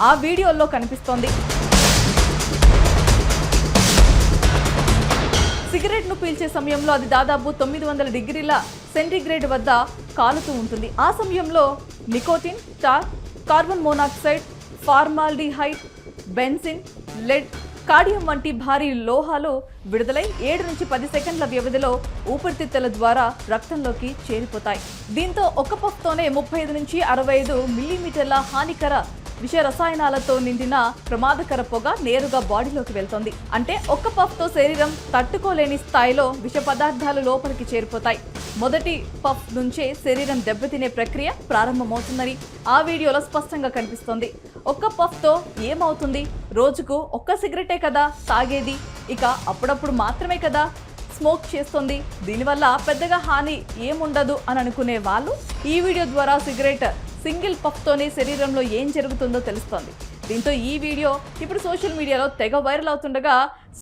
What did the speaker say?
ఆ వీడియోల్లో కనిపిస్తోంది. సిగరెట్ను పీల్చే సమయంలో అది దాదాపు 900 డిగ్రీల సెంటీగ్రేడ్ వద్ద కాలుతూ ఉంటుంది. ఆ సమయంలో nicotine, tar, carbon monoxide, formaldehyde, benzene, lead, cadmium వంటి భారీ లోహాలు విడుదలై 7 నుంచి 10 సెకండ్ల వ్యవధిలో ఊపిరితిత్తుల ద్వారా రక్తంలోకి చేరిపోతాయి. దీంతో ఒక్క పఫ్తోనే 35 నుంచి 65 మిల్లీమీటర్ల హానికర విష రసాయనాలతో నిండిన ప్రమాదకర పొగ నేరుగా బాడీలోకి వెళ్తోంది. అంటే ఒక్క పఫ్తో శరీరం తట్టుకోలేని స్థాయిలో విష పదార్థాలు లోపలికి చేరిపోతాయి. మొదటి పఫ్ నుంచే శరీరం దెబ్బతినే ప్రక్రియ ప్రారంభమవుతుందని ఆ వీడియోలో స్పష్టంగా కనిపిస్తోంది. ఒక్క పఫ్తో ఏమవుతుంది? రోజుకు ఒక్క సిగరెటే కదా తాగేది, ఇక అప్పుడప్పుడు మాత్రమే కదా స్మోక్ చేస్తుంది, దీనివల్ల పెద్దగా హాని ఏముండదు అని అనుకునే వాళ్ళు ఈ వీడియో ద్వారా సిగరెట్ సింగిల్ పఫ్తోనే శరీరంలో ఏం జరుగుతుందో తెలుస్తోంది. దీంతో ఈ వీడియో ఇప్పుడు సోషల్ మీడియాలో తెగ వైరల్ అవుతుండగా